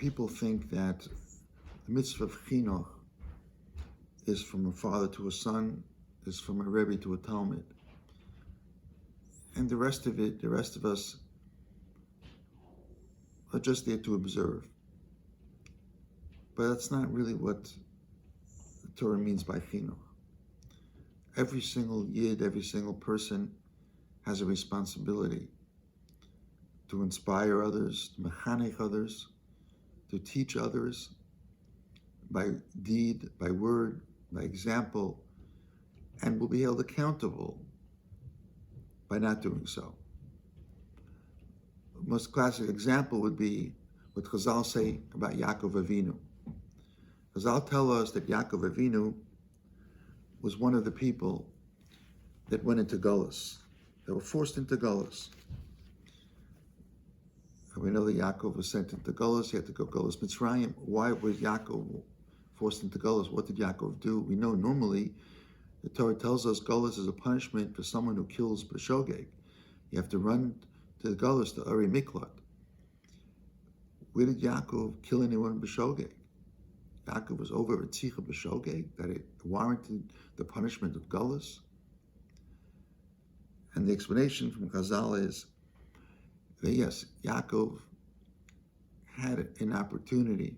people think that the mitzvah of Chinuch is from a father to a son, is from a Rabbi to a Talmud. And the rest of it, the rest of us are just there to observe. But that's not really what the Torah means by Chinuch. Every single yid, every single person has a responsibility to inspire others, to mechanech others, to teach others by deed, by word, by example, and will be held accountable by not doing so. The most classic example would be what Chazal say about Yaakov Avinu. Chazal tell us that Yaakov Avinu was one of the people that went into Golus, that were forced into Golus. And we know that Yaakov was sent into Golus. He had to go Golus Mitzrayim. Why was Yaakov forced into Golus? What did Yaakov do? We know normally the Torah tells us Golus is a punishment for someone who kills b'shogeg. You have to run to the Golus, to Aryeh Miklat. Where did Yaakov kill anyone b'shogeg? Yaakov was over a tzicha b'shogeg, that it warranted the punishment of Golus. And the explanation from Chazal is that yes, Yaakov had an opportunity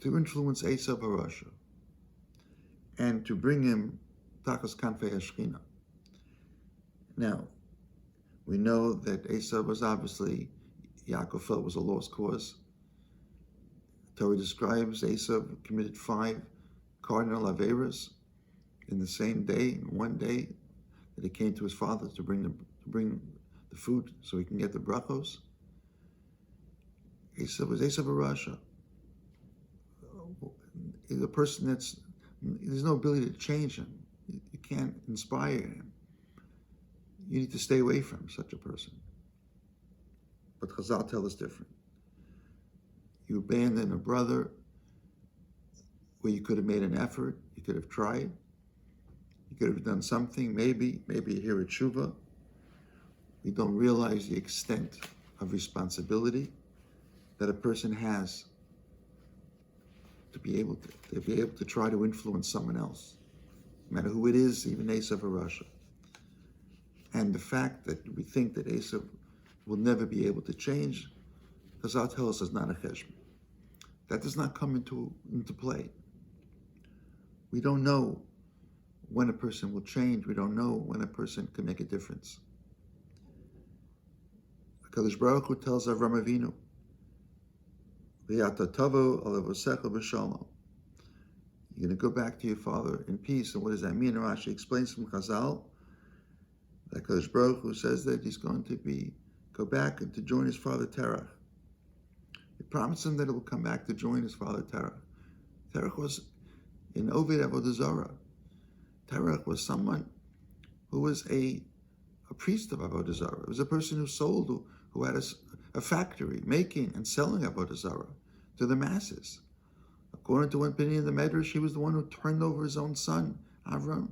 to influence Esav HaRasha and to bring him Tachas Kanfei HaShechina. Now, we know that Esav was obviously, Yaakov felt was a lost cause. Torah describes Esav committed 5 cardinal averas in the same day, in one day, that he came to his father to bring the food so he can get the brachos. Esav was Esav HaRasha. The person there's no ability to change him. You can't inspire him. You need to stay away from such a person. But Chazal tell us different. You abandon a brother where you could have made an effort, you could have tried, you could have done something, maybe you hear a tshuva. We don't realize the extent of responsibility that a person has to be able to try to influence someone else, no matter who it is, even Esav HaRasha. And the fact that we think that Esav will never be able to change, Chazal tells us not a cheshbon. That does not come into play. We don't know when a person will change. We don't know when a person can make a difference. HaKadosh Baruch Hu tells Avram Avinu, you're going to go back to your father in peace. And what does that mean? Rashi explains from Chazal that HaKadosh Baruch Hu says that he's going to go back and to join his father Terach. He promised him that he will come back to join his father Terach. Terach was in Ovid Avodah Zarah. Terach was someone who was a priest of Avodah Zarah. It was a person who had a factory making and selling Avodah Zarah to the masses. According to one opinion in the Medrash, he was the one who turned over his own son, Avram,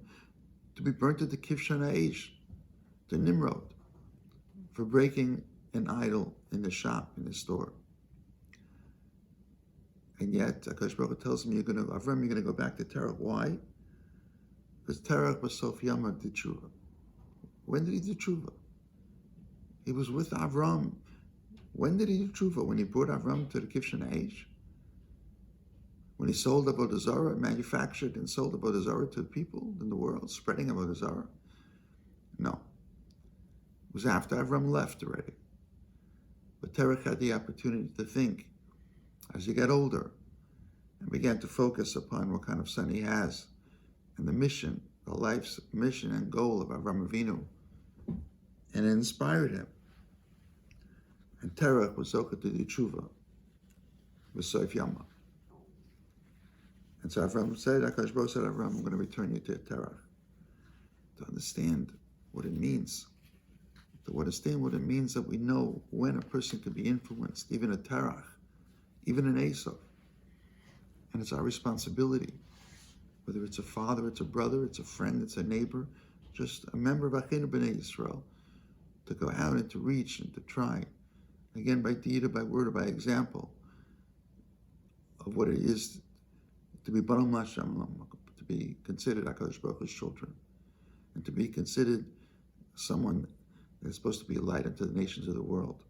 to be burnt at the Kivshan HaEsh, to Nimrod, for breaking an idol in the shop, in the store. And yet, HaKadosh Baruch Hu tells him, Avram, you're going to go back to Terach. Why? Because Terach was Sof Yama did tshuva. When did he do tshuva? He was with Avram. When did he do tshuva? When he brought Avram to the Kivshan HaEsh? When he sold Avodah Zarah, manufactured and sold Avodah Zarah to people in the world, spreading Avodah Zarah? No. It was after Avram left already. But Terach had the opportunity to think as he got older and began to focus upon what kind of son he has and the mission, the life's mission and goal of Avram Avinu. And it inspired him. And Terach was Zochah to do tshuva with Sof Yama. And so Avram said, HaKadosh Baruch Hu said, Avram, I'm going to return you to Terach. To understand what it means. To understand what it means that we know when a person can be influenced, even a Terach, even an Esav. And it's our responsibility, whether it's a father, it's a brother, it's a friend, it's a neighbor, just a member of Achinu B'nai Yisrael, to go out and to reach and to try again, by deed or by word or by example, of what it is to be Baruch Hashem, to be considered HaKadosh Baruch Hu's children, and to be considered someone that's supposed to be a light unto the nations of the world.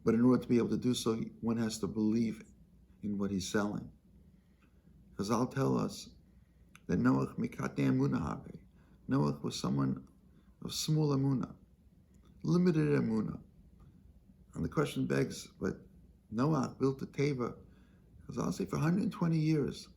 But in order to be able to do so, one has to believe in what he's selling. Because I'll tell us that Noach mikatei emunah habe. Noach was someone of small emunah, limited emunah. And the question begs, but Noach built a teva, because I'll say for 120 years,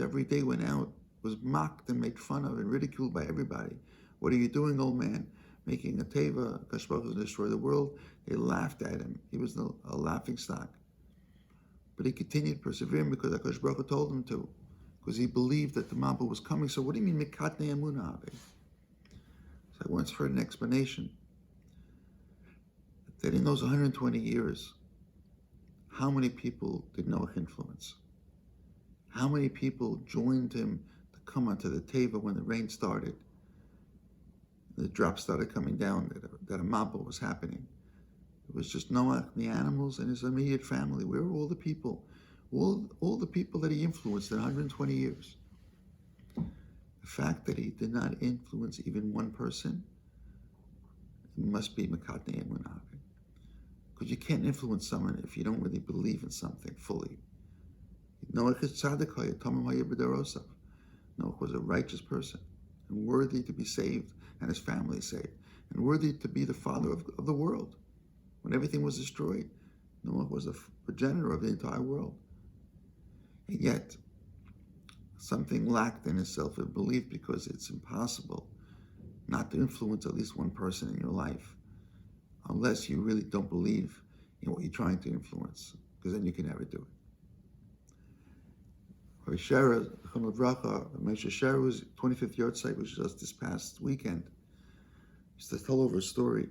every day went out, was mocked and made fun of and ridiculed by everybody. What are you doing, old man? Making a teva, Kadosh Baruch Hu was going to destroy the world. They laughed at him. He was a laughing stock. But he continued persevering because Kadosh Baruch Hu told him to, because he believed that the Mabul was coming. So what do you mean, mikatei emunah habe? So I once heard an explanation that in those 120 years, how many people did Noach influence? How many people joined him to come onto the teva when the rain started? The drops started coming down, that a mabul was happening. It was just Noach, the animals, and his immediate family. Where were all the people? All the people that he influenced in 120 years. The fact that he did not influence even one person, it must be mikatei emunah habe. Because you can't influence someone if you don't really believe in something fully. Noach is tzaddik haya, tamim haya b'darosav. Noach was a righteous person and worthy to be saved and his family saved and worthy to be the father of the world. When everything was destroyed, Noach was a progenitor of the entire world. And yet, something lacked in his self-belief, because it's impossible not to influence at least one person in your life unless you really don't believe in what you're trying to influence, because then you can never do it. Shara, Moshe Shara's 25th yahrzeit, which was just this past weekend, used to tell over a story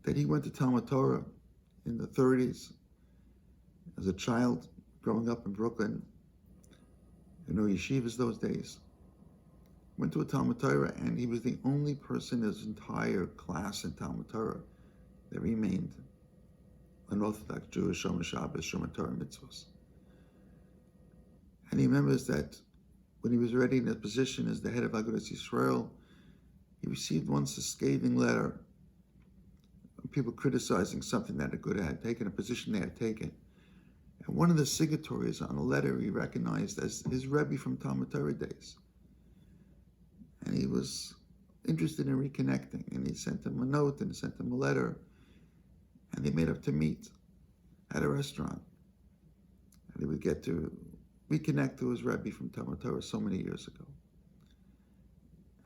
that he went to Talmud Torah in the 30s as a child growing up in Brooklyn. You know, yeshivas those days. Went to a Talmud Torah, and he was the only person in his entire class in Talmud Torah that remained an Orthodox Jewish, Shomer Shabbos, Shomer Torah mitzvahs. And he remembers that when he was already in a position as the head of Agudas Yisrael, he received once a scathing letter of people criticizing something that Agudah had taken, a position they had taken. And one of the signatories on the letter he recognized as his Rabbi from Talmud Torah days. And he was interested in reconnecting, and he sent him a note and he sent him a letter, and they made up to meet at a restaurant. And he would get to reconnect to his Rabbi from Talmud Torah so many years ago.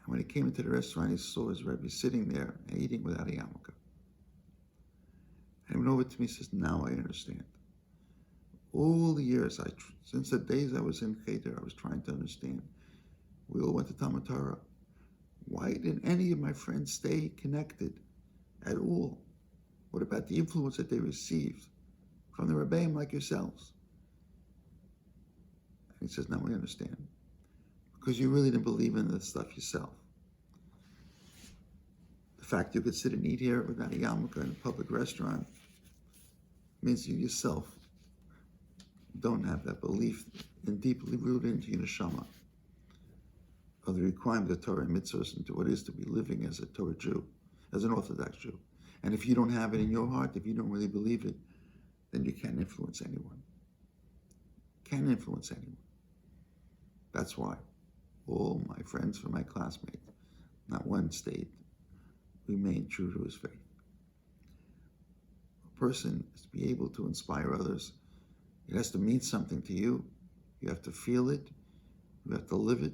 And when he came into the restaurant, he saw his Rabbi sitting there and eating without a yarmulke. And he went over to me and says, now I understand. All the years, since the days I was in Cheder, I was trying to understand. We all went to Talmud Torah. Why didn't any of my friends stay connected at all? What about the influence that they received from the Rabbeim like yourselves? And he says, now I understand. Because you really didn't believe in this stuff yourself. The fact you could sit and eat here without a yarmulke in a public restaurant means you yourself don't have that belief and deeply rooted into your neshama of the requirement of Torah and mitzvahs into what it is to be living as a Torah Jew, as an Orthodox Jew. And if you don't have it in your heart, if you don't really believe it, then you can't influence anyone. Can't influence anyone. That's why all my friends from my classmates, not one stayed, remained true to his faith. A person is to be able to inspire others. It has to mean something to you. You have to feel it. You have to live it.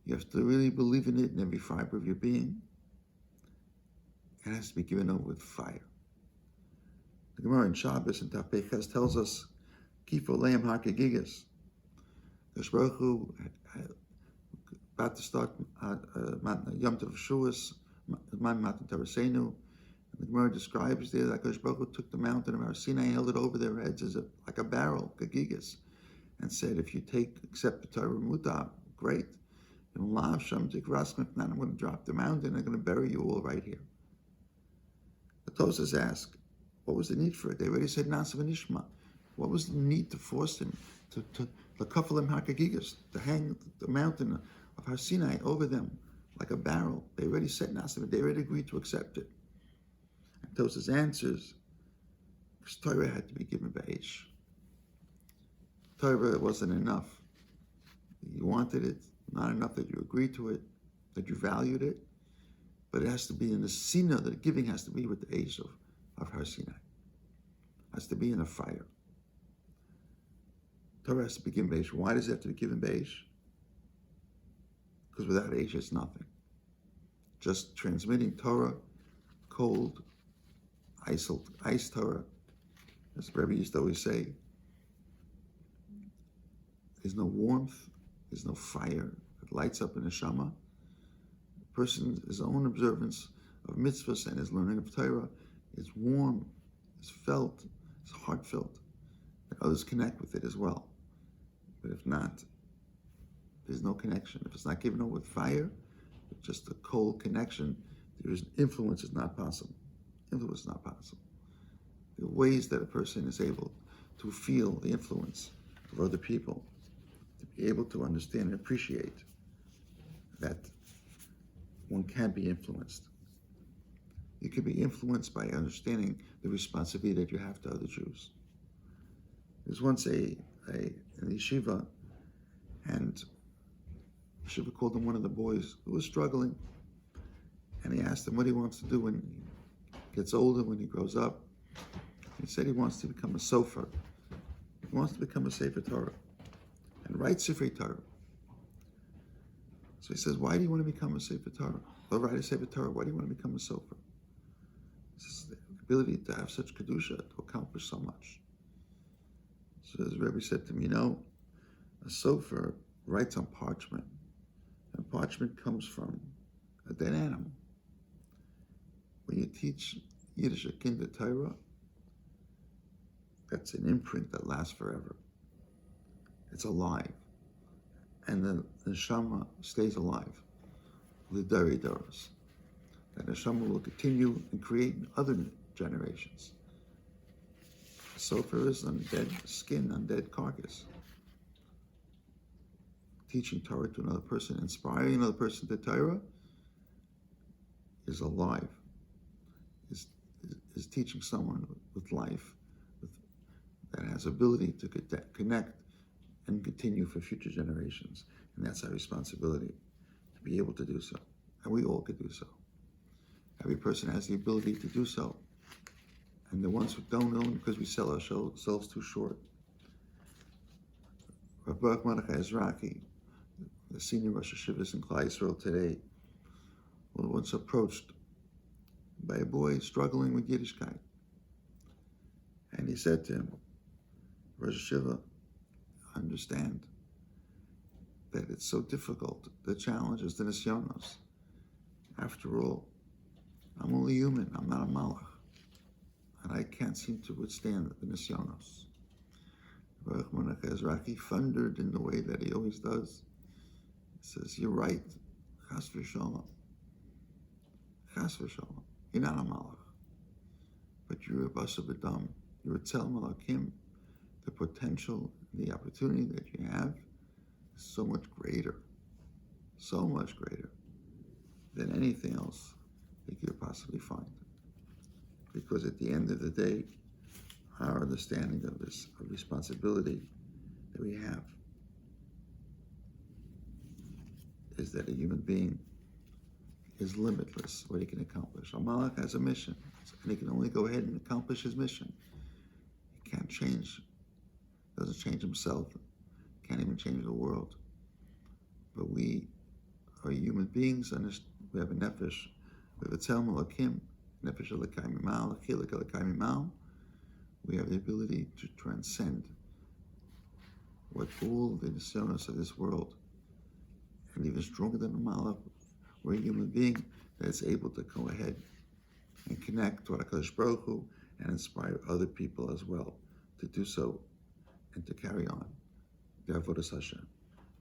You have to really believe in it in every fiber of your being. It has to be given over with fire. The Gemara in Shabbos and Taf Peiches tells us, Kifo leim ha'kegigas. Kadosh Baruch Hu about to start Yom Tov Shuas, Man Matan Taraseinu. The Gemara describes there that Kadosh Baruch Hu took the mountain of Har Sinai and held it over their heads as like a barrel, kegigas, and said, if you accept the Torah Muta, great. I'm going to drop the mountain. I'm going to bury you all right here. The Tosas ask, what was the need for it? They already said Nasa v'nishma. What was the need to force him to lekafalim hakagigas, to hang the mountain of Har Sinai over them like a barrel? They already said Nasa. They already agreed to accept it. And Tosas answers, because Torah had to be given b'eish. Torah wasn't enough. You wanted it, not enough that you agreed to it, that you valued it, but it has to be in the Sinah, the giving has to be with the age of Har Sinai. It has to be in a fire. Torah has to be given b'eish. Why does it have to be given b'eish? Because without eish, it's nothing. Just transmitting Torah, cold, ice Torah, as Rabbi used to always say, there's no warmth, there's no fire that lights up in the neshama. The person, his own observance of mitzvahs and his learning of Torah is warm, is felt, is heartfelt, and others connect with it as well. But if not, there's no connection. If it's not given over with fire, with just a cold connection, influence is not possible. Influence is not possible. The ways that a person is able to feel the influence of other people, to be able to understand and appreciate that one can be influenced. You can be influenced by understanding the responsibility that you have to other Jews. There's once an yeshiva, and yeshiva called him one of the boys who was struggling, and he asked him what he wants to do when he gets older, when he grows up. He said he wants to become a sofer. He wants to become a Sefer Torah and write Sefer Torah. So he says, why do you want to become a Sefer Torah? Or write a Sefer Torah? Why do you want to become a sofer? It's the ability to have such kedusha to accomplish so much. So as Rabbi said to me, a sofer writes on parchment, and parchment comes from a dead animal. When you teach Yiddish a kinder Torah, that's an imprint that lasts forever. It's alive. And the neshama stays alive. The Dari Doros. That neshama will continue and create other generations. The sofer is on dead skin, on dead carcass. Teaching Torah to another person, inspiring another person to Torah, is alive. Is teaching someone with life, that has ability to connect and continue for future generations. And that's our responsibility, to be able to do so. And we all could do so. Every person has the ability to do so. And the ones who don't know, because we sell ourselves too short. Rabbi Ezraki, the senior Rosh Hashivas in Klal Yisrael today, was once approached by a boy struggling with Yiddishkeit. And he said to him, Rosh Hashiva, understand that it's so difficult. The challenge is the nisyonos. After all, I'm only human. I'm not a malach. And I can't seem to withstand the nisyonos. Baruch Monach Ezraki thundered in the way that he always does. He says, you're right. Chas v'shalom. Chas v'shalom. You're not a malach. But you're a basar b'dam. You're a tzel malakim. The potential, the opportunity that you have is so much greater than anything else that you could possibly find. Because at the end of the day, our understanding of this responsibility that we have is that a human being is limitless, what he can accomplish. A malach has a mission, and he can only go ahead and accomplish his mission. He can't change, doesn't change himself, can't even change the world. But we are human beings, and we have a nefesh, we have a tzel malakim, nefesh elokai mimal, achilek elokai mimal. We have the ability to transcend what all the nisyonos of this world, and even stronger than the malach, we're a human being that's able to go ahead and connect to HaKadosh Baruch Hu and inspire other people as well to do so and to carry on the Avodas Hashem.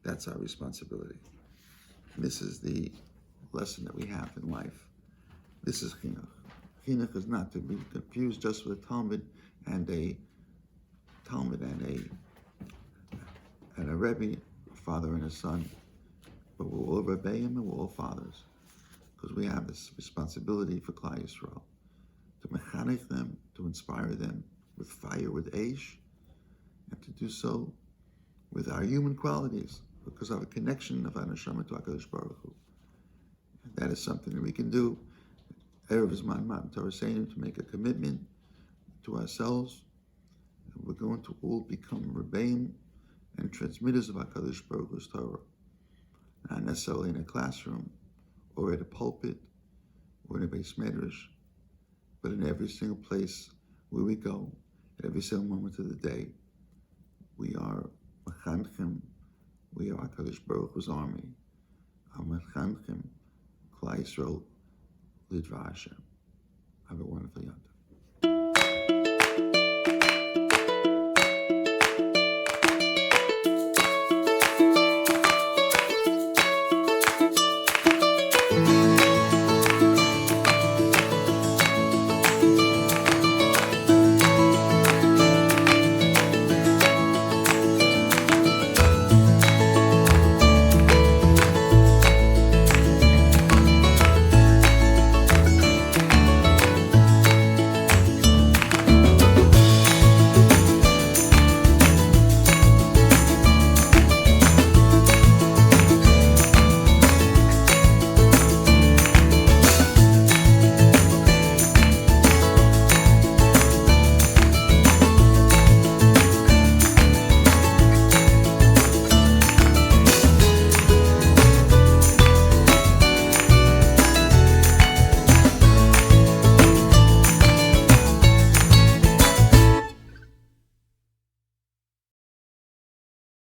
That's our responsibility. This is the lesson that we have in life. This is Chinuch. Chinuch is not to be confused just with a Talmud and a Rabbi, a father and a son. But we're all Rabbeim and we're all fathers, because we have this responsibility for Klal Yisrael, to mechanech them, to inspire them with fire, with eish, and to do so with our human qualities, because of a connection of our neshama to HaKadosh Baruch Hu. And that is something that we can do. Erev Zman Matan Torah saying to make a commitment to ourselves. And we're going to all become Rebbeim and transmitters of HaKadosh Baruch Hu's Torah. Not necessarily in a classroom, or at a pulpit, or in a beis medrash, but in every single place where we go, at every single moment of the day. We are Mechanchim, we are HaKadosh Baruch Hu's army. Mechanchim, Klal Yisrael, Lidva Hashem. Have a wonderful Yom.